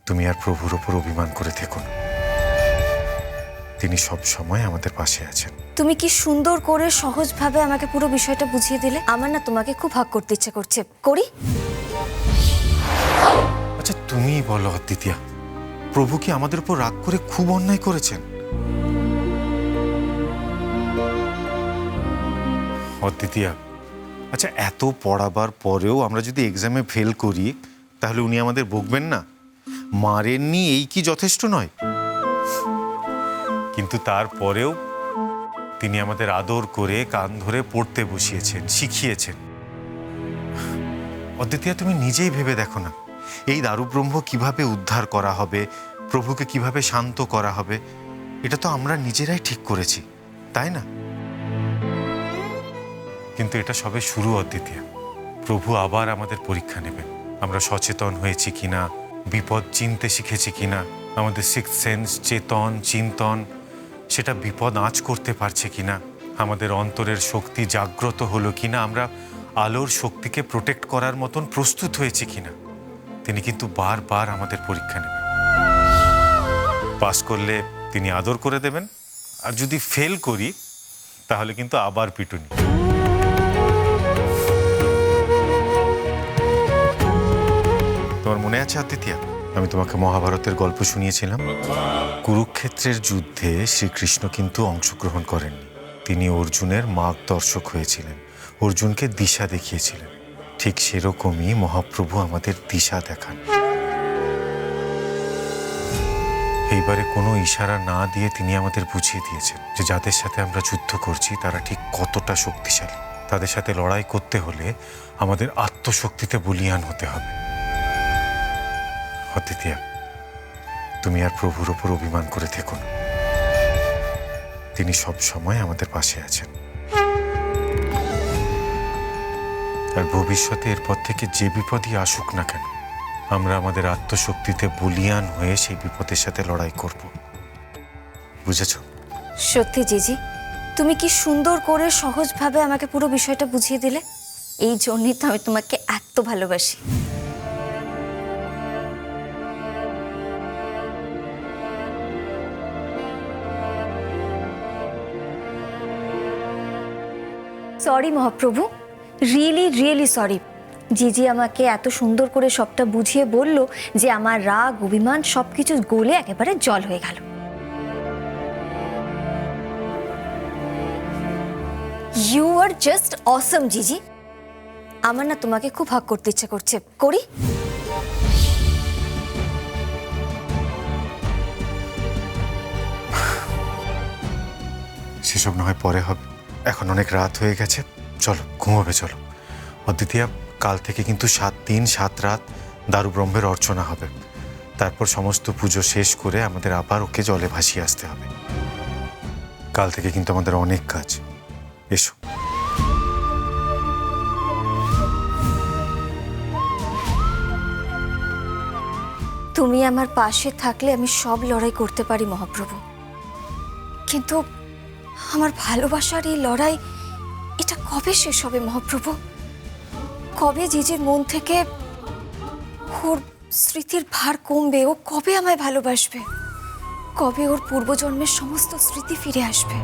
তুমি আর প্রভুর ওপর অভিমান করে থেকো না। তিনি সব সময় আমাদের পাশে আছেন। তুমি কি সুন্দর করে সহজভাবে আমাকে পুরো বিষয়টা বুঝিয়ে দিলে। আমার না তোমাকে খুব হাক করতে ইচ্ছে করছে। করি? আচ্ছা তুমি বলো অদ্বিতীয়া, প্রভু কি আমাদের উপর রাগ করে খুব অন্যায় করেছেন? অদ্বিতীয়া, আচ্ছা এত পড়াবার পরেও আমরা যদি এক্সামে ফেল করি তাহলে উনি আমাদের বকবেন না? মারেননি এই কি যথেষ্ট নয়? কিন্তু তারপরেও তিনি আমাদের আদর করে কান ধরে পড়তে বসিয়েছেন, শিখিয়েছেন। অদ্বিতীয়া, তুমি নিজেই ভেবে দেখো না, এই দারুব্রহ্ম কিভাবে উদ্ধার করা হবে, প্রভুকে কিভাবে শান্ত করা হবে, এটা তো আমরা নিজেরাই ঠিক করেছি, তাই না? কিন্তু এটা সবে শুরু অদ্বিতীয়া। প্রভু আবার আমাদের পরীক্ষা নেবেন। আমরা সচেতন হয়েছি কিনা, বিপদ চিনতে শিখেছি কিনা, আমাদের সিক্স সেন্স, চেতন, চিন্তন সেটা বিপদ আঁচ করতে পারছে কিনা, আমাদের অন্তরের শক্তি জাগ্রত হলো কিনা, আমরা আলোর শক্তিকে প্রোটেক্ট করার মতন প্রস্তুত হয়েছি কিনা। তিনি কিন্তু বারবার আমাদের পরীক্ষা নেবেন। পাস করলে তিনি আদর করে দেবেন, আর যদি ফেল করি তাহলে কিন্তু আবার পিটুনি। তোমার মনে আছে অদ্বিতীয়া, আমি তোমাকে মহাভারতের গল্প শুনিয়েছিলাম। কুরুক্ষেত্রের যুদ্ধে শ্রীকৃষ্ণ কিন্তু অংশগ্রহণ করেননি। তিনি অর্জুনের মার্গদর্শক হয়েছিলেন, অর্জুনকে দিশা দেখিয়েছিলেন। ঠিক সেরকমই মহাপ্রভু আমাদের দিশা দেখান। এইবারে কোনো ইশারা না দিয়ে তিনি আমাদের বুঝিয়ে দিয়েছেন যে যাদের সাথে আমরা যুদ্ধ করছি তারা ঠিক কতটা শক্তিশালী। তাদের সাথে লড়াই করতে হলে আমাদের আত্মশক্তিতে বলীয়ান হতে হবে। অদ্বিতীয়া, তুমি আর প্রভুর ওপর অভিমান করে থেকো না। তিনি সব সময় আমাদের পাশে আছেন। আর ভবিষ্যতে এরপর থেকে যে বিপদই আসুক না কেন, আমরা আমাদের আত্মশক্তিতে বলীয়ান হয়ে সেই বিপদের সাথে লড়াই করব। বুঝেছ? সত্যি জিজি, তুমি কি সুন্দর করে সহজভাবে আমাকে পুরো বিষয়টা বুঝিয়ে দিলে। এই জন্যই তো আমি তোমাকে এত ভালোবাসি। Sorry Mahaprabhu, really really sorry. জিজি আমাকে এত সুন্দর করে সবটা বুঝিয়ে বলল যে আমার রাগ অভিমান সবকিছু গলে একেবারে জল হয়ে গেল। ইউ আর জাস্ট অসম জিজি। আমার না তোমাকে খুব হাক করতে ইচ্ছে করছে। করি? সেসব না হয় পরে হবে, এখন অনেক রাত হয়ে গেছে, চলো ঘুমোবে চলো। অদ্বিতীয়া, কাল থেকে কিন্তু 7 দিন 7 রাত দারুব্রহ্মের অর্চনা হবে। তারপর সমস্ত পুজো শেষ করে আমাদের আবার ওকে জলে ভাসিয়ে আসতে হবে। কাল থেকে কিন্তু আমাদের অনেক কাজ। এসো। তুমি আমার পাশে থাকলে আমি সব লড়াই করতে পারি মহাপ্রভু, কিন্তু আমার ভালোবাসার এই লড়াই এটা কবে শেষ হবে মহাপ্রভু? কবে জিজির মন থেকে ওর স্মৃতির ভার কমবে? ও কবে আমায় ভালোবাসবে? কবে ওর পূর্বজন্মের সমস্ত স্মৃতি ফিরে আসবে?